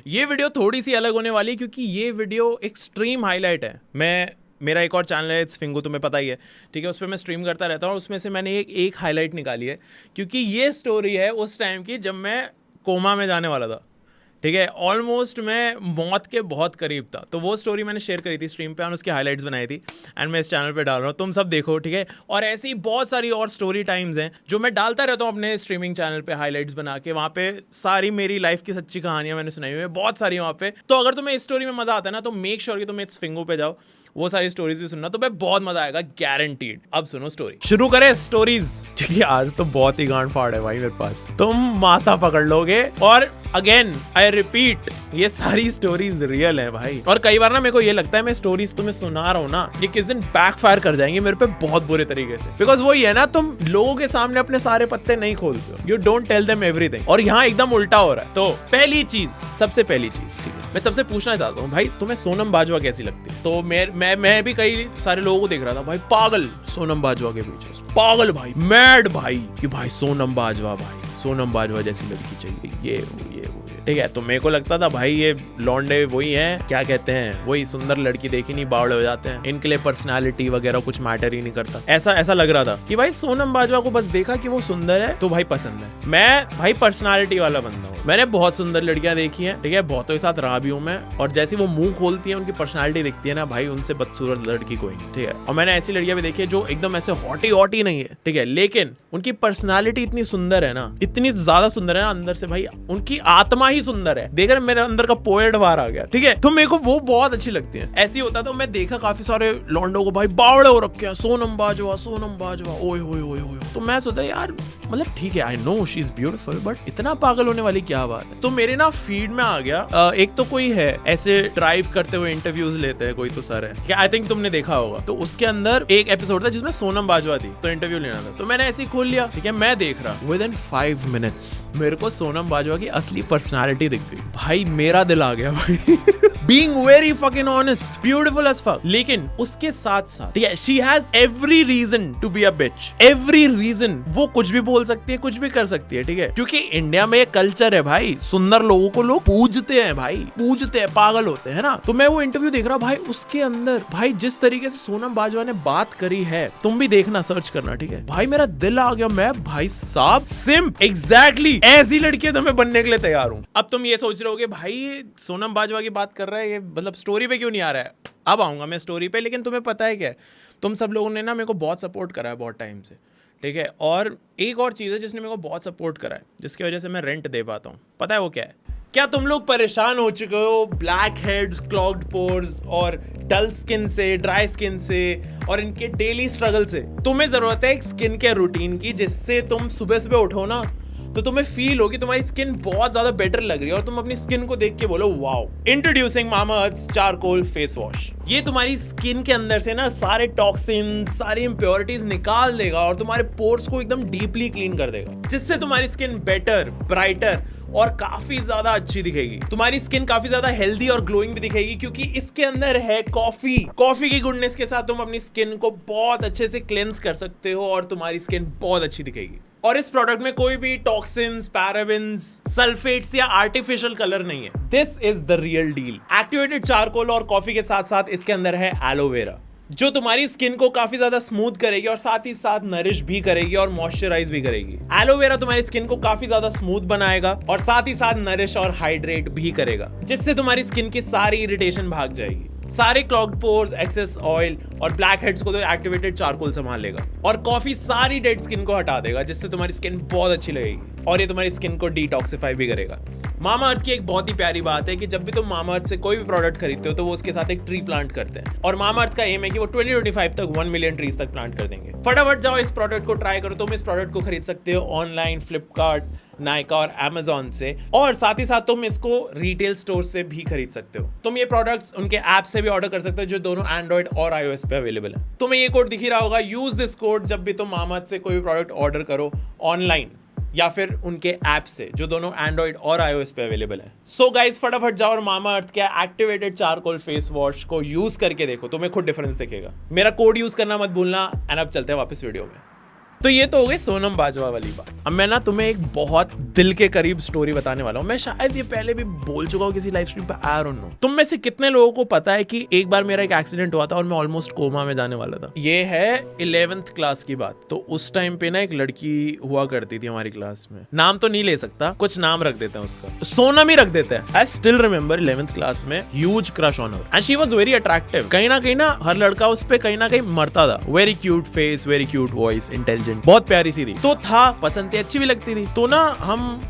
ये वीडियो थोड़ी सी अलग होने वाली है क्योंकि ये वीडियो एक्सट्रीम हाईलाइट है। मेरा एक और चैनल है फिंगो, तुम्हें पता ही है, ठीक है, उस पर मैं स्ट्रीम करता रहता हूँ और उसमें से मैंने एक हाईलाइट निकाली है क्योंकि ये स्टोरी है उस टाइम की जब मैं कोमा में जाने वाला था, ठीक है, ऑलमोस्ट मैं मौत के बहुत करीब था। तो वो स्टोरी मैंने शेयर करी थी स्ट्रीम पे और उसकी हाइलाइट्स बनाई थी एंड मैं इस चैनल पे डाल रहा हूँ, तुम सब देखो, ठीक है। और ऐसी बहुत सारी और स्टोरी टाइम्स हैं जो मैं डालता रहता हूँ अपने स्ट्रीमिंग चैनल पे, हाइलाइट्स बना के। वहाँ पे सारी मेरी लाइफ की सच्ची कहानियाँ मैंने सुनाई हुई है, बहुत सारी वहाँ पे। तो अगर तुम्हें इस स्टोरी में मजा आता है ना तो मेक श्योर कि तुम इस फिंगो पे जाओ, वो सारी स्टोरीज भी सुनना, तो मैं बहुत मजा आएगा गारंटीड। अब सुनो स्टोरी, शुरू करें स्टोरीज, क्योंकि आज तो बहुत ही गांड फाड़ है भाई मेरे पास, तुम माथा पकड़ लोगे। और अगेन आई रिपीट, ये सारी स्टोरीज रियल है भाई। और कई बार ना मेरे को ये लगता है मैं स्टोरीज तुम्हें सुना रहा हूँ ना, ये किस दिन बैकफायर कर जाएंगे मेरे पे बहुत बुरे तरीके से। बिकॉज वो ये ना, तुम लोगों के सामने अपने सारे पत्ते नहीं खोलते हो, you don't tell them everything. और यहाँ एकदम उल्टा हो रहा है। तो पहली चीज, सबसे पहली चीज, ठीक है, मैं सबसे पूछना चाहता हूँ भाई, तुम्हें सोनम बाजवा कैसी लगती है? तो मैं भी कई सारे लोगों को देख रहा था, भाई पागल सोनम बाजवा के पीछे, पागल भाई, मैड भाई, कि भाई सोनम बाजवा, भाई सोनम बाजवा जैसी लड़की चाहिए, ये ठीक है। तो मेरे को लगता था भाई ये लौंडे वही हैं, क्या कहते हैं, वही सुंदर लड़की देखी नहीं बावड़े हो जाते हैं, इनके लिए पर्सनालिटी वगैरह कुछ मैटर ही नहीं करता। ऐसा लग रहा था कि भाई सोनम बाजवा को बस देखा कि वो सुंदर है तो भाई पसंद है। मैं भाई पर्सनालिटी वाला बंदा हूँ, मैंने बहुत सुंदर लड़कियां देखी हैं, ठीक है, बहुतों के साथ रहा भी हूँ मैं। और जैसे वो मुंह खोलती है, उनकी पर्सनालिटी दिखती है ना भाई, उनसे बदसूरत लड़की कोई नहीं, ठीक है। और मैंने ऐसी लड़कियां भी देखी है जो एकदम ऐसे हॉटी नहीं है, ठीक है, लेकिन उनकी पर्सनालिटी इतनी सुंदर है ना, इतनी ज्यादा सुंदर है ना अंदर से, भाई उनकी आत्मा ही सुंदर है। देख रहे मेरे अंदर का पोएट बाहर आ गया, ठीक है। तो मेरे को वो बहुत अच्छी लगती है। ऐसी होता तो मैं देखा काफी सारे लौंडों को भाई बावड़े हो रखे हैं, सोनम बाजवा ओए होए। तो मैं सोचा यार, मतलब ठीक है, I know she is beautiful, but इतना पागल होने वाली क्या बात है? तो मेरे ना फीड में आ गया, एक तो कोई है ऐसे ड्राइव करते हुए इंटरव्यूज लेते हैं कोई तो सर है, क्या आई थिंक तुमने देखा होगा। तो उसके अंदर एक एपिसोड था जिसमें सोनम बाजवा थी, तो इंटरव्यू लेना था, तो मैंने ऐसे ही खोल लिया, ठीक है, मैं देख रहा, विद इन 5 मिनट्स मेरे को सोनम बाजवा की असली पर्सनालिटी दिख गई भाई, मेरा दिल आ गया भाई। Being very fucking honest, beautiful as fuck. लेकिन उसके साथ साथ, ठीक है, she has every reason to be a bitch. Every reason. वो कुछ भी बोल सकती है, कुछ भी कर सकती है, ठीक है, क्योंकि इंडिया में एक कल्चर है भाई, सुंदर लोगों को लोग पूजते हैं भाई, पूजते हैं, पागल होते हैं ना। तो मैं वो इंटरव्यू देख रहा भाई, उसके अंदर भाई जिस तरीके से सोनम बाजवा ने बात करी है, तुम भी देखना, सर्च करना, ठीक है भाई, मेरा दिल आ गया। मैं भाई साहब सिम्प, एग्जैक्टली ऐसी लड़की तो मैं बनने के लिए तैयार हूँ। अब तुम ये सोच रहे होगे भाई सोनम बाजवा की बात कर रहा है ये, मतलब स्टोरी पे क्यों नहीं आ रहा है? अब आऊंगा मैं स्टोरी पे, लेकिन तुम्हें पता है क्या, तुम सब लोगों ने ना मेरे को बहुत सपोर्ट करा है बहुत टाइम से, ठीक है। और एक और चीज़ है जिसने मेरे को बहुत सपोर्ट करा है, जिसकी वजह से मैं रेंट दे पाता हूँ, पता है वो क्या है? क्या तुम लोग परेशान हो चुके हो ब्लैक हेड्स, क्लॉग्ड पोर्स और डल स्किन से, ड्राई स्किन से और इनके डेली स्ट्रगल से? तुम्हें जरूरत है एक स्किन केयर रूटीन की, जिससे तुम सुबह सुबह उठो ना तो तुम्हें फील हो कि तुम्हारी स्किन बहुत ज्यादा बेटर लग रही है और तुम अपनी स्किन को देख के बोलो wow. Introducing Mamaearth charcoal face wash. ये तुम्हारी स्किन के अंदर से ना सारे टॉक्सिन, सारी इंप्योरिटीज निकाल देगा और तुम्हारे पोर्स को एकदम डीपली क्लीन कर देगा, जिससे तुम्हारी स्किन बेटर, ब्राइटर और काफी ज्यादा अच्छी दिखेगी। तुम्हारी स्किन काफी ज्यादा हेल्दी और ग्लोइंग भी दिखेगी, क्योंकि इसके अंदर है कॉफी की गुडनेस के साथ तुम अपनी स्किन को बहुत अच्छे से क्लेंस कर सकते हो और तुम्हारी स्किन बहुत अच्छी दिखेगी। और इस प्रोडक्ट में कोई भी टॉक्सिन्स, पैराबेन्स, सल्फेट्स या आर्टिफिशियल कलर नहीं है। This is the real deal. Activated charcoal और कॉफी के साथ साथ इसके अंदर है एलोवेरा, जो तुम्हारी स्किन को काफी ज्यादा स्मूथ करेगी और साथ ही साथ नरिश भी करेगी और मॉइस्चराइज भी करेगी। एलोवेरा तुम्हारी स्किन को काफी ज्यादा स्मूथ बनाएगा और साथ ही साथ नरिश और हाइड्रेट भी करेगा, जिससे तुम्हारी स्किन की सारी इरिटेशन भाग जाएगी। सारे क्लॉग्ड पोर्स, एक्सेस ऑयल और ब्लैक हेड्स को तो एक्टिवेटेड चारकोल संभाल लेगा और कॉफी सारी डेड स्किन को हटा देगा, जिससे तुम्हारी स्किन बहुत अच्छी लगेगी और ये तुम्हारी स्किन को डिटॉक्सिफाई भी करेगा। मामाअर्थ की एक बहुत ही प्यारी बात है कि जब भी तुम मामाअर्थ से कोई भी प्रोडक्ट खरीदते हो तो वो उसके साथ एक ट्री प्लांट करते हैं और मामाअर्थ का एम है कि वो 2025 तक 1 मिलियन ट्रीज तक प्लांट कर देंगे। फटाफट जाओ इस प्रोडक्ट को ट्राई करो। तुम इस प्रोडक्ट को खरीद सकते हो ऑनलाइन, फ्लिपकार्ट, नायका और अमेजॉन से, और साथ ही साथ तुम इसको रिटेल स्टोर से भी खरीद सकते हो। तुम ये प्रोडक्ट्स उनके ऐप से भी ऑर्डर कर सकते हो, जो दोनों एंड्रॉइड और iOS पे अवेलेबल है। तुम्हें ये कोड दिख ही रहा होगा, यूज दिस कोड जब भी तुम मामाअर्थ से कोई भी प्रोडक्ट ऑर्डर करो ऑनलाइन या फिर उनके ऐप से, जो दोनों एंड्रॉइड और iOS पे अवेलेबल है। सो गाइस फटाफट जाओ और मामाअर्थ के एक्टिवेटेड चारकोल फेस वॉश को यूज करके देखो, तुम्हें खुद डिफरेंस दिखेगा। मेरा कोड यूज करना मत भूलना। एंड अब चलते हैं वापस वीडियो में। तो ये तो हो गई सोनम बाजवा वाली बात। अब मैं ना तुम्हें एक बहुत दिल के करीब स्टोरी बताने वाला हूँ। मैं शायद ये पहले भी बोल चुका हूँ किसी लाइव स्ट्रीम पे, आई डोंट नो। तुम में से कितने लोगों को पता है कि एक बार मेरा एक एक्सीडेंट हुआ था और मैं ऑलमोस्ट कोमा में जाने वाला था। ये है 11th क्लास की बात। तो उस टाइम पे ना एक लड़की हुआ करती थी हमारी क्लास में, नाम तो नहीं ले सकता, कुछ नाम रख देते हैं उसका, सोनम ही रख देते हैं। I still remember 11th class में huge crush on her and she was very attractive. कहीं ना हर लड़का उस पे कहीं ना कहीं मरता था। Very cute face, very cute voice, intelligent, बहुत प्यारी सी थी। तो था पसंद थी, अच्छी भी लगती थी। तो ना हम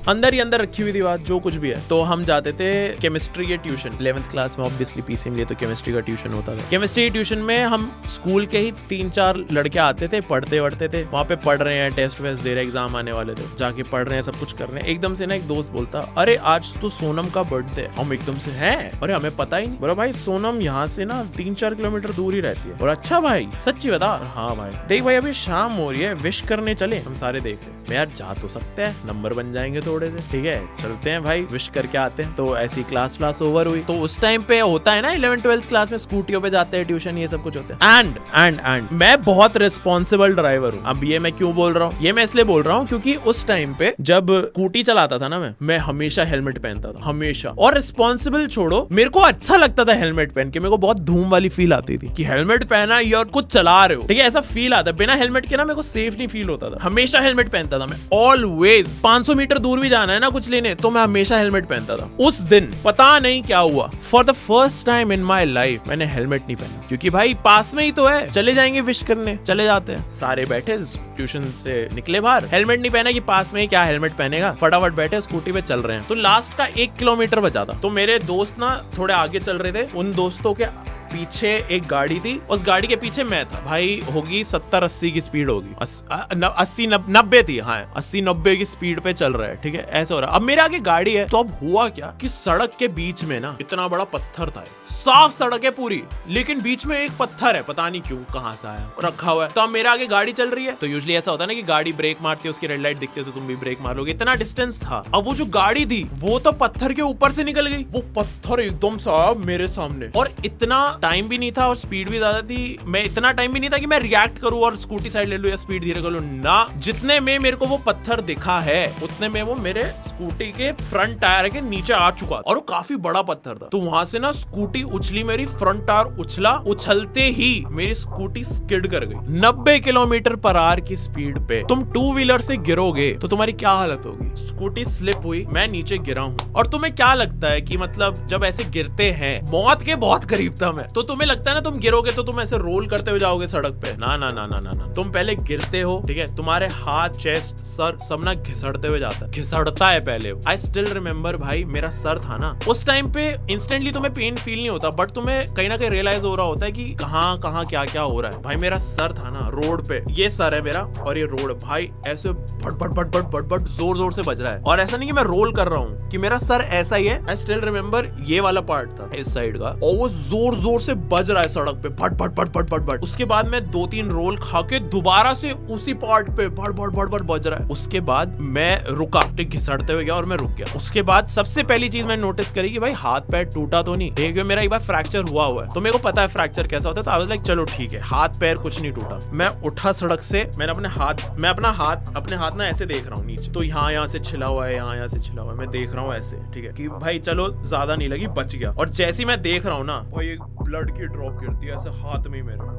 अंदर ही अंदर रखी हुई थी बात, जो कुछ भी है। तो हम जाते थे केमिस्ट्री के ट्यूशन 11th क्लास में, ऑब्वियसली पीसी में लिए तो केमिस्ट्री का ट्यूशन होता था। केमिस्ट्री ट्यूशन में हम स्कूल के ही 3-4 लड़के आते थे, पढ़ते थे, वहां पे पढ़ रहे हैं, टेस्ट वेस्ट दे रहे हैं, एग्जाम आने वाले थे, जाके पढ़ रहे हैं, सब कुछ कर रहे हैं। एकदम से ना एक दोस्त बोलता, अरे आज तो सोनम का बर्थडे। हम एकदम से है, अरे हमें पता ही नहीं। बोला भाई सोनम यहाँ से ना 3-4 किलोमीटर दूर ही रहती है। और अच्छा भाई सच्ची बता? हाँ भाई देख भाई अभी शाम हो रही है, विश करने चले। हम सारे देख रहे, मैं यार जा तो सकते हैं, नंबर बन जाएंगे थोड़े से, ठीक है चलते हैं भाई, विश करके आते हैं। तो ऐसी क्लास ओवर हुई। तो उस टाइम पे होता है ना 11th-12th क्लास में स्कूटियों पे जाते हैं ट्यूशन, ये सब कुछ होता है। एंड मैं बहुत रिस्पॉन्सिबल ड्राइवर हूँ। अब ये मैं क्यों बोल रहा हूँ? ये मैं इसलिए बोल रहा हूँ क्योंकि उस टाइम पे जब स्कूटी चलाता था ना मैं हमेशा हेलमेट पहनता था, हमेशा। और रिस्पॉन्सिबल छोड़ो, मेरे को अच्छा लगता था हेलमेट पहन के। मेरे को बहुत धूम वाली फील आती थी कि हेलमेट पहना ये और कुछ चला रहे हो, ठीक है, ऐसा फील आता। बिना हेलमेट के ना मेरे को सेफ नहीं फील होता था। हमेशा हेलमेट पहनता था मैं, ऑलवेज। 500 मीटर दूर भी जाना है ना कुछ लेने, तो मैं हमेशा हेलमेट पहनता था। उस दिन पता नहीं क्या हुआ, for the first time in my life मैंने हेलमेट नहीं पहना। क्योंकि भाई पास में ही तो है, चले जाएंगे विश करने, चले जाते हैं। सारे बैठे ट्यूशन से निकले बाहर, हेलमेट नहीं पहना कि पास में ही क्या हेलमेट पहनेगा, फटाफट बैठे स्कूटी पे चल रहे हैं। तो लास्ट का 1 किलोमीटर बचा था। तो मेरे दोस्त ना थोड़े आगे चल रहे थे, उन दोस्तों के पीछे एक गाड़ी थी, उस गाड़ी के पीछे मैं था। भाई होगी 70-80 की स्पीड होगी, 80-90 थी, हाँ 80-90 की स्पीड पे चल रहा है, ठीक है, ऐसा हो रहा है। अब मेरे आगे गाड़ी है। तो अब हुआ क्या कि सड़क के बीच में ना इतना बड़ा पत्थर था, साफ सड़क है पूरी, लेकिन बीच में एक पत्थर है, पता नहीं क्यों कहां से आया, रखा हुआ है। तो अब मेरे आगे गाड़ी चल रही है। तो यूजुअली ऐसा होता है ना कि गाड़ी ब्रेक मारती है, उसकी रेड लाइट दिखती है तो तुम भी ब्रेक मार लोगे। इतना डिस्टेंस था। अब वो जो गाड़ी थी वो तो पत्थर के ऊपर से निकल गई, वो पत्थर एकदम साहब मेरे सामने। और इतना टाइम भी नहीं था और स्पीड भी ज्यादा थी। मैं इतना टाइम भी नहीं था कि मैं रिएक्ट करूं और स्कूटी साइड ले लूं या स्पीड धीरे कर लूं ना। जितने में मेरे को वो पत्थर दिखा है उतने में वो मेरे स्कूटी के फ्रंट टायर के नीचे आ चुका और वो काफी बड़ा पत्थर था। तो वहां से ना स्कूटी उछली, मेरी फ्रंट टायर उछला, उछलते ही मेरी स्कूटी स्किड कर गई 90 किलोमीटर/आवर की स्पीड पे। तुम 2 व्हीलर से गिरोगे तो तुम्हारी क्या हालत होगी? स्कूटी स्लिप हुई, मैं नीचे गिरा हूं। और तुम्हें क्या लगता है कि मतलब जब ऐसे गिरते हैं, मौत के बहुत करीब था मैं, तो तुम्हें लगता है ना तुम गिरोगे तो तुम ऐसे रोल करते हुए जाओगे सड़क पे? ना ना ना ना ना ना, तुम पहले गिरते हो, ठीक है, तुम्हारे हाथ, चेस्ट, सर सब ना घिसड़ते हुए जाता है, घिसड़ता है पहले। आई स्टिल रिमेम्बर भाई, मेरा सर था ना उस टाइम पे, इंस्टेंटली तुम्हें पेन फील नहीं होता, बट तुम्हें कहीं ना कहीं रियलाइज हो रहा होता है कि कहाँ कहाँ क्या क्या हो रहा है। भाई मेरा सर था ना रोड पे, ये सर है मेरा और ये रोड, भाई ऐसे भट भट भट भट भट भट जोर जोर से बज रहा है। और ऐसा नहीं कि मैं रोल कर रहा हूँ, कि मेरा सर ऐसा ही है। आई स्टिल रिमेम्बर ये वाला पार्ट था इस साइड का, और वो जोर जोर से बज रहा है सड़क पे, भट भट भट भट भट भट। उसके बाद मैं 2-3 रोल खा के दोबारा से उसी पार्ट पे भट भट भट भट बज रहा है। उसके बाद मैं रुका, ठीक, घिसड़ते हुए गया और मैं रुक गया। उसके बाद सबसे पहली चीज मैंने नोटिस करी कि भाई हाथ पैर टूटा तो नहीं, क्योंकि मेरा एक बार फ्रैक्चर हुआ है, तो मेरे को पता है फ्रैक्चर कैसा होता है। तो आई वाज लाइक चलो ठीक है, हाथ पैर कुछ नहीं टूटा। मैं उठा सड़क से, मैंने अपने हाथ ना ऐसे देख रहा हूँ नीचे, तो यहाँ से छिला हुआ है, यहाँ से छिला हुआ है, मैं देख रहा हूँ ऐसे, ठीक है, कि भाई चलो ज्यादा नहीं लगी, बच गया। और जैसे ही मैं देख रहा हूँ ना, वो एक ब्लड की ड्रॉप गिरती है ऐसे हाथ में मेरे,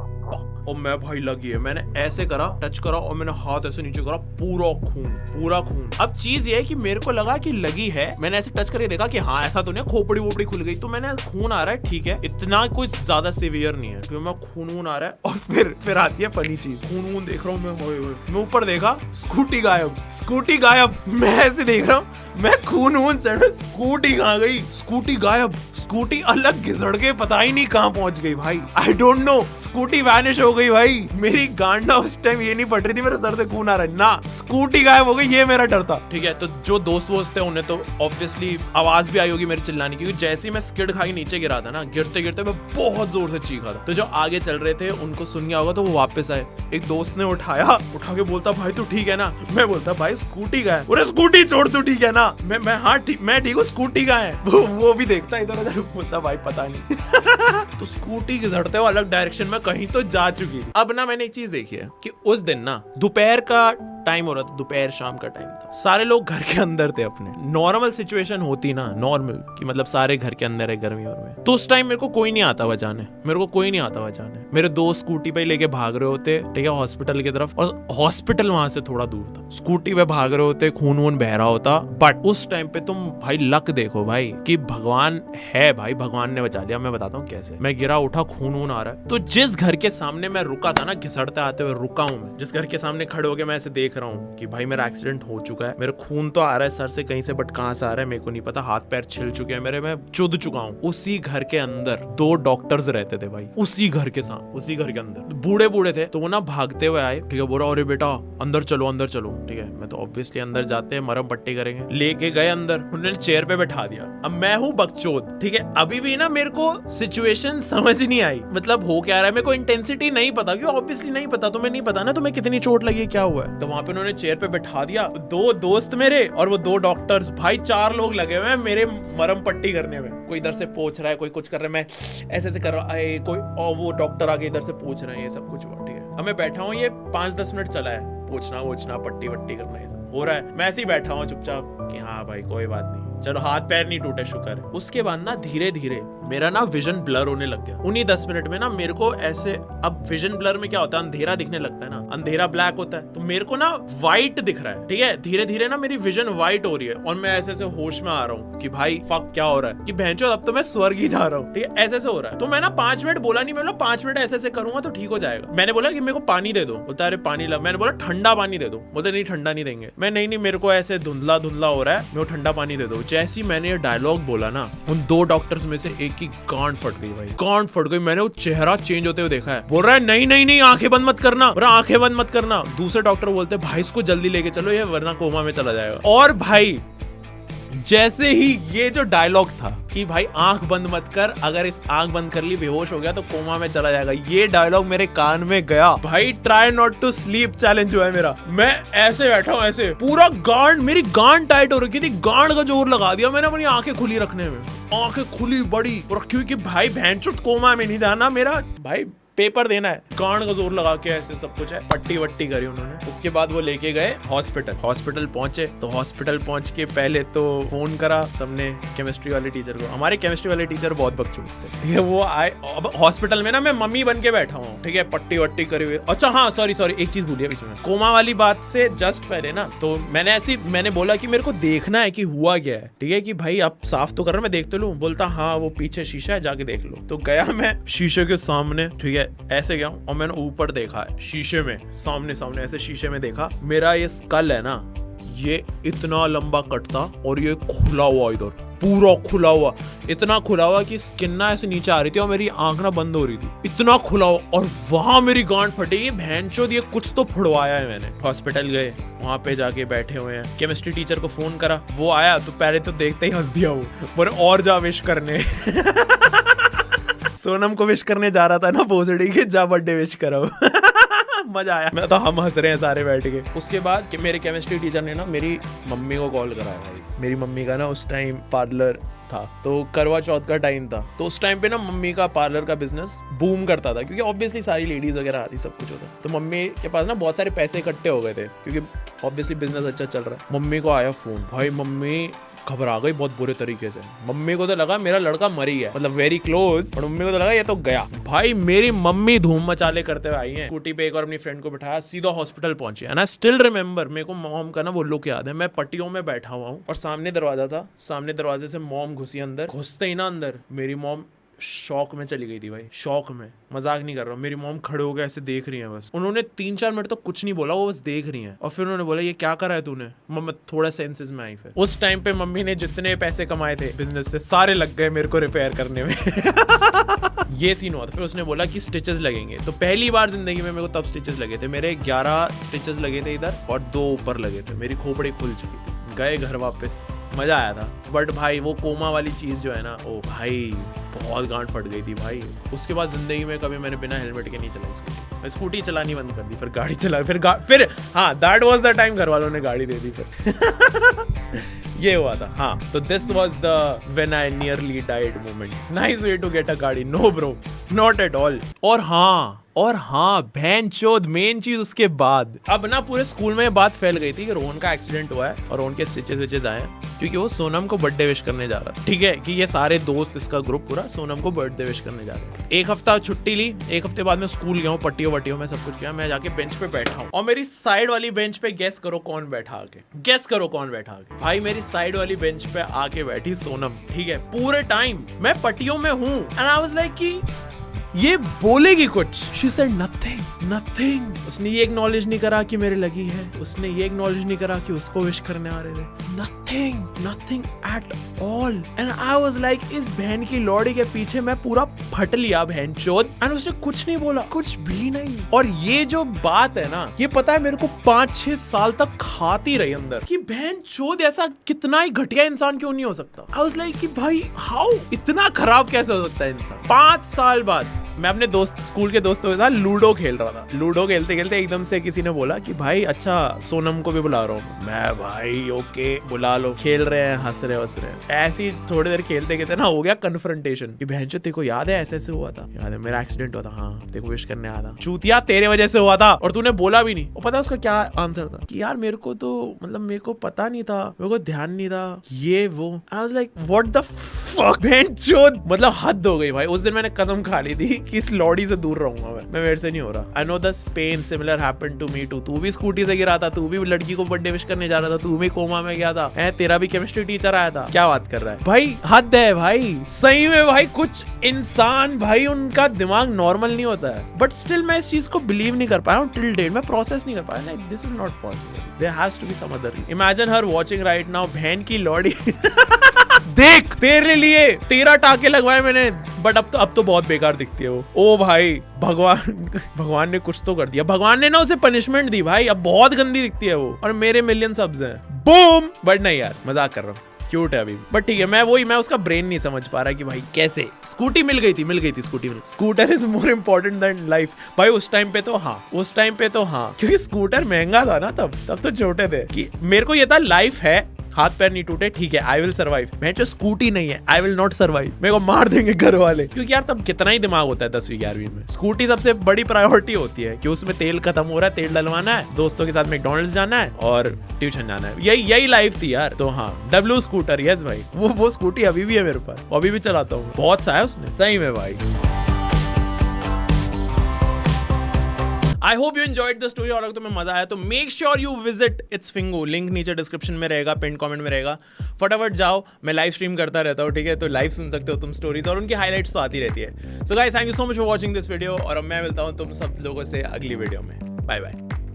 और मैं भाई लगी है, मैंने ऐसे करा, टच करा और मैंने हाथ ऐसे नीचे करा, पूरा खून। अब चीज ये है कि मेरे को लगा कि लगी है, मैंने ऐसे टच करके देखा कि हाँ ऐसा तो नहीं, खोपड़ी वोपड़ी खुल गई, तो मैंने खून आ रहा है, ठीक है, इतना कुछ ज्यादा सिवियर नहीं है, क्योंकि मैं खून आ रहा है। और फिर आती है फनी चीज, खून देख रहा हूँ मैं ऊपर देखा, स्कूटी गायब। मैं ऐसे देख रहा हूँ, मैं खून स्कूटी कहाँ गई, स्कूटी गायब, स्कूटी अलग घिसड़ के पता ही नहीं कहाँ पहुंच गई भाई, I don't know, scooty vanish हो गई भाई। मेरी गांडा उस टाइम ये नहीं पड़ रही थी मेरे सर से खून आ रहा है ना, स्कूटी गायब हो गई, ये मेरा डर था, ठीक है। तो जो दोस्त थे उन्हें तो ऑब्वियसली आवाज भी आई होगी मेरी चिल्लाने की, क्योंकि जैसे ही मैं स्किड खा के नीचे गिरा था ना, गिरते मैं बहुत जोर से चीखा था। तो जो आगे चल रहे थे उनको सुन गया होगा, तो वो वापस आए, एक दोस्त ने उठा के बोलता भाई तू ठीक है ना? मैं बोलता भाई स्कूटी का है। बोले स्कूटी छोड़, तू ठीक है ना? मैं ठीक हूँ, स्कूटी का है। वो भी देखता इधर उधर, बोलता भाई पता नहीं। तो स्कूटी घिसड़ते हुए अलग डायरेक्शन में कहीं तो जा चुकी थी। अब ना मैंने एक चीज देखी है कि उस दिन ना दोपहर का टाइम हो रहा था, दोपहर शाम का टाइम था, सारे लोग घर के अंदर थे अपने। नॉर्मल सिचुएशन होती ना, नॉर्मल कि मतलब सारे घर के अंदर है गर्मी में, तो उस टाइम मेरे को कोई नहीं आता बचाने, मेरे को कोई नहीं आता बचाने। मेरे दोस्त स्कूटी पे लेके भाग रहे होते, ठीक है, हॉस्पिटल की तरफ, और हॉस्पिटल वहां से थोड़ा दूर था। स्कूटी पे भाग रहे होते, खून वून बह रहा होता। बट उस टाइम पे तुम भाई लक देखो भाई कि भगवान है भाई, भगवान ने बचा लिया। मैं बताता हूँ कैसे। मैं गिरा उठा, खून वून आ रहा है, तो जिस घर के सामने मैं रुका था ना, घिसड़ते आते हुए रुका हूँ मैं, जिस घर के सामने खड़े होके मैं ऐसे देख रहा हूँ कि भाई मेरा एक्सीडेंट हो चुका है, मेरा खून तो आ रहा है सर से कहीं से, बट कहां से आ रहा है मेरे को नहीं पता, हाथ पैर छिल चुके हैं मेरे, मैं चुद चुका हूँ। उसी घर के अंदर 2 डॉक्टर्स रहते थे भाई, उसी घर के साथ, उसी घर के अंदर बूढ़े बूढ़े थे। तो वो ना भागते हुए आए, ठीक है, बोला अरे बेटा अंदर चलो, अंदर चलो, ठीक है। मैं तो ऑब्वियसली अंदर जाते हैं, मरहम पट्टी करेंगे, लेके गए अंदर, उन्होंने चेयर पे बैठा दिया। अब मैं हूँ बकचोद, ठीक है, अभी भी ना मेरे को सिचुएशन समझ नहीं आई, मतलब हो क्या रहा है, मेरे को इंटेंसिटी नहीं पता, क्यों ऑब्वियसली नहीं पता, तुम्हें नहीं पता ना तुम्हें कितनी चोट लगी है, क्या हुआ है। तो वहां पे उन्होंने चेयर पे बैठा दिया, 2 दोस्त मेरे और वो 2 डॉक्टर्स, भाई 4 लोग लगे हुए हैं मेरे मरहम पट्टी करने में। कोई इधर से पूछ रहा है, कोई कुछ कर रहा है, मैं ऐसे ऐसे कर रहा है, कोई और वो डॉक्टर आगे इधर से पूछ रहे हैं, ये सब कुछ हुआ, ठीक है। अब मैं बैठा हूँ, ये 5-10 मिनट चला है, पूछना वोचना, पट्टी वट्टी करना, ये सब हो रहा है। मैं ऐसे ही बैठा हूँ चुपचाप कि हाँ भाई कोई बात नहीं, चलो हाथ पैर नहीं टूटे, शुक्र है। उसके बाद ना धीरे धीरे मेरा ना विजन ब्लर होने लग गया। उन्हीं 10 मिनट में ना मेरे को ऐसे, अब विजन ब्लर में क्या होता है, अंधेरा दिखने लगता है ना, अंधेरा ब्लैक होता है, तो मेरे को ना व्हाइट दिख रहा है, ठीक है। धीरे धीरे ना मेरी विजन व्हाइट हो रही है और मैं ऐसे ऐसे होश में आ रहा हूँ कि भाई फक क्या हो रहा है, कि भैंचो अब तो मैं स्वर्ग ही जा रहा हूँ, ठीक है, ऐसे ऐसे हो रहा है। तो मैं ना 5 मिनट बोला नहीं, मैं बोला 5 मिनट ऐसे ऐसे करूंगा तो ठीक हो जाएगा। मैंने बोला कि मेरे को पानी दे दो, बोलता अरे पानी ला। मैंने बोला ठंडा पानी दे दो, बोलते नहीं ठंडा नहीं देंगे। मैं नहीं मेरे को ऐसे धुंधला धुंधला हो रहा है, मेरे को ठंडा पानी दे दो। जैसे ही मैंने डायलॉग बोला ना, उन 2 डॉक्टर्स में से एक की गांड फट गई भाई, गांड फट गई। मैंने वो चेहरा चेंज होते हुए देखा है, बोल रहा है नहीं आंखें बंद मत करना, आंखें बंद मत करना। दूसरे डॉक्टर बोलते भाई इसको जल्दी लेके चलो, ये वरना कोमा में चला जाएगा। और भाई जैसे ही ये जो डायलॉग था कि भाई आंख बंद मत कर, अगर इस आंख बंद कर ली बेहोश हो गया तो कोमा में चला जाएगा, ये डायलॉग मेरे कान में गया भाई, try not to sleep challenge हुआ है मेरा। मैं ऐसे बैठा हूँ, ऐसे पूरा गांड, मेरी गांड टाइट हो रखी थी, गांड का जोर लगा दिया मैंने अपनी आंखें खुली रखने में, आंखें खुली बड़ी रखी हुई कि भाई भैंचोद कोमा में नहीं जाना मेरा, भाई पेपर देना है। गांड का जोर लगा के ऐसे सब कुछ है, पट्टी वट्टी करी उन्होंने। उसके बाद वो लेके गए हॉस्पिटल पहुंचे, तो हॉस्पिटल पहुंच के पहले तो फोन करा सबने केमिस्ट्री वाले टीचर को। हमारे केमिस्ट्री वाले टीचर बहुत बकचोद थे, ठीक है। वो आए, अब हॉस्पिटल में ना मैं मम्मी बन के बैठा हूँ, ठीक है, पट्टी वट्टी करी हुई। अच्छा हाँ सॉरी एक चीज भूलिए बीच में, कोमा वाली बात से जस्ट पहले ना, तो मैंने बोला कि मेरे को देखना है कि हुआ क्या है, ठीक है, कि भाई आप साफ तो कर रहे, मैं देख तो लूं। बोलता हाँ वो पीछे शीशा है, जाके देख लो। तो गया मैं शीशे के सामने, ठीक है, ऐसे गया और मैंने ऊपर देखा है शीशे में, सामने ऐसे शीशे में देखा, मेरा ये स्कल है ना, ये इतना लंबा कट था और ये खुला हुआ, इधर पूरा खुला हुआ, इतना खुला हुआ कि स्किन ना ऐसे नीचे आ रही थी और मेरी आंख ना बंद हो रही थी, इतना खुला हुआ। और वहां मेरी गांड फटी, ये भैंचोद ये कुछ तो फुड़वाया है मैंने। हॉस्पिटल गए, वहां पे जाके बैठे हुए हैं, केमिस्ट्री टीचर को फोन करा, वो आया तो पहले तो देखते ही हंस दिया, वो बोले और जा विश करने सोनम को विश करने जा रहा था ना भोसड़ी के, जा बर्थडे विश करो मजा आया। मैं तो हम हंस रहे हैं सारे बैठ के। उसके बाद कि मेरे केमिस्ट्री टीचर ने ना मेरी मम्मी को कॉल कराया भाई। मेरी मम्मी का ना उस टाइम पार्लर था, तो करवा चौथ का टाइम था, तो उस टाइम पे ना मम्मी का पार्लर का बिजनेस बूम करता था, क्योंकि ऑब्वियसली सारी लेडीज वगैरह आती, सब कुछ होता। तो मम्मी के पास ना बहुत सारे पैसे इकट्ठे हो गए थे, क्योंकि ऑब्वियसली बिजनेस अच्छा चल रहा है। मम्मी को आया फोन, भाई मम्मी घबरा गई बहुत बुरे तरीके से। मम्मी को तो लगा मेरा लड़का मर ही है, मतलब वेरी क्लोज, और मम्मी को तो लगा ये तो गया। भाई मेरी मम्मी धूम मचाले करते हुए आई हैं, स्कूटी पे एक और अपनी फ्रेंड को बिठाया, सीधा हॉस्पिटल पहुंची। एंड आई स्टिल रिमेंबर, मेरे को मॉम का ना वो लुक याद है, मैं पट्टियों में बैठा हुआ हूँ और सामने दरवाजा था, सामने दरवाजे से मॉम घुसी अंदर। घुसते ही ना अंदर मेरी मॉम शॉक में चली गई थी भाई, शॉक में, मजाक नहीं कर रहा हूँ। मेरी मॉम खड़े हो गए ऐसे देख रही हैं बस, उन्होंने 3-4 मिनट तो कुछ नहीं बोला, वो बस देख रही हैं। और फिर उन्होंने बोला ये क्या करा है तूने। मम्मी थोड़ा सेंसेस में आई। फिर उस टाइम पे मम्मी ने जितने पैसे कमाए थे बिजनेस से सारे लग गए मेरे को रिपेयर करने में ये सीन हुआ था। फिर उसने बोला कि स्टिचेस लगेंगे, तो पहली बार जिंदगी में मेरे को तब स्टिचेस लगे थे। मेरे 11 स्टिचेस लगे थे इधर और 2 ऊपर लगे थे, मेरी खोपड़ी खुल चुकी थी। गए घर वापस, मजा आया था। बट भाई वो कोमा वाली चीज जो है ना, ओ भाई बहुत गांड फट गई थी भाई। उसके बाद जिंदगी में कभी मैंने बिना हेलमेट के नहीं चलाई स्कूटी। मैं स्कूटी चलानी बंद कर दी, फिर गाड़ी चला, फिर हाँ दैट वाज द टाइम घर वालों ने गाड़ी दे दी फिर ये हुआ था। हाँ, तो this was the when I nearly died moment. Nice way to get a गाड़ी। No bro, not at all. और हाँ, और हाँ भैंचोद मेन चीज उसके बाद अब ना पूरे स्कूल में ये बात फैल गई थी कि रोहन का एक्सीडेंट हुआ है और रोहन के स्टिचेस विचेस आए हैं क्योंकि वो सोनम को बर्थडे विश करने जा रहा था। ठीक है कि ये सारे दोस्त इसका ग्रुप पूरा सोनम को बर्थडे विश करने जा रहे थे। एक हफ्ता छुट्टी ली, एक हफ्ते बाद मैं स्कूल गया हूँ, पट्टियों में सब कुछ किया। मैं जाके बेंच पे बैठा हूँ और मेरी साइड वाली बेंच पे गेस करो कौन बैठा आके, गेस करो कौन बैठा आके। भाई मेरी साइड वाली बेंच पे आके बैठी सोनम। ठीक है पूरे टाइम मैं पट्टियों में हूँ एंड आई वाज लाइक कि ये बोलेगी कुछ। She said nothing. उसने ये एक्नॉलेज नहीं करा कि मेरे लगी है, उसने ये एक्नॉलेज नहीं करा कि उसको विश करने आ रहे थे। Nothing at all and I was like इस बहन की लौड़ी के पीछे मैं पूरा फट लिया बहनचोद। एंड उसने कुछ नहीं बोला, कुछ भी नहीं। और ये जो बात है ना, ये पता है मेरे को 5-6 साल तक खाती रही अंदर कि बहनचोद ऐसा कितना ही घटिया इंसान क्यों नहीं हो सकता। आई वाज लाइक कि भाई हाउ इतना खराब कैसे हो सकता है इंसान। 5 साल बाद मैं अपने दोस्त स्कूल के दोस्तों के साथ लूडो खेल रहा था। लूडो खेलते खेलते एकदम से किसी ने बोला कि भाई अच्छा सोनम को भी बुला रहा हूँ। मैं भाई ओके बुला लो। खेल रहे हैं, हंस रहे ऐसे ही थोड़ी देर खेलते खेलते ना हो गया कन्फ्रंटेशन कि बहनचोद तेरे को याद है ऐसे हुआ था, याद है मेरा एक्सीडेंट हुआ था, हाँ तेरे को विश करने आया था, चूतिया तेरे वजह से हुआ था और तूने बोला भी नहीं। और पता है उसका क्या आंसर था कि यार मेरे को तो मतलब मेरे को पता नहीं था, मेरे को ध्यान नहीं था, ये वो। I was like what the fuck बहनचोद। मतलब हद हो गई भाई। उस दिन मैंने कसम खा ली थी कि इस लॉडी से दूर रहूंगा मैं मेरे से नहीं हो रहा। I know the pain similar happened to me too. तू भी स्कूटी से गिरा था, तू भी लड़की को बर्थडे विश करने जा रहा था, तू भी कोमा में गया था, तेरा भी केमिस्ट्री टीचर आया था। क्या बात कर रहा है भाई, हद है भाई सही में भाई। कुछ इंसान भाई उनका दिमाग नॉर्मल नहीं होता है, बट स्टिल मैं इस चीज को बिलीव नहीं कर पाया हूँ टिल डेट। मैं प्रोसेस नहीं कर पाया, like this is not possible, there has to be some other reason. Imagine her watching right now, बहन की लौड़ी देख तेरे लिए 13 टाके लगवाए मैंने, बट अब तो बहुत बेकार दिखती है वो। ओ भाई भगवान ने कुछ तो कर दिया। भगवान ने ना उसे पनिशमेंट दी भाई, अब बहुत गंदी दिखती है वो। और मेरे मिलियन सब्स हैं, बूम। बट नहीं यार मजाक कर रहा हूँ, क्यूट है अभी। बट ठीक है, मैं उसका ब्रेन नहीं समझ पा रहा कि भाई कैसे। स्कूटी मिल गई थी scooty mill. Scooter is more important then life भाई। उस टाइम पे तो हाँ, क्योंकि स्कूटर महंगा था ना तब तो छोटे थे कि मेरे को ये था लाइफ है, हाथ पैर नहीं टूटे, ठीक है आई विल सर्वाइव। मैं जो स्कूटी नहीं है आई विल नॉट सर्वाइव, मेरे को मार देंगे घर वाले। क्योंकि यार तब कितना ही दिमाग होता है 10वीं 11वीं में। स्कूटी सबसे बड़ी प्रायोरिटी होती है कि उसमें तेल खत्म हो रहा है, तेल डलवाना है, दोस्तों के साथ मैकडॉनल्ड्स जाना है और ट्यूशन जाना है। यही लाइफ थी यार। तो हाँ डब्ल्यू स्कूटर, यस भाई वो स्कूटी अभी भी है मेरे पास, अभी भी चलाता हूँ। बहुत सा है उसने सही में भाई। I hope you enjoyed the story. और अगर तुम्हें मजा आया तो मेक श्योर यू विजिट इट्स फिंगो। लिंक नीचे डिस्क्रिप्शन में रहेगा, पिन कमेंट में रहेगा। फटाफट जाओ, मैं लाइव स्ट्रीम करता रहता हूँ, ठीक है, तो लाइव सुन सकते हो तुम स्टोरीज और उनकी हाईलाइट्स तो आती रहती है। So guys thank you so much for watching this video और अब मैं मिलता हूँ तुम सब लोगों से अगली वीडियो में। Bye bye.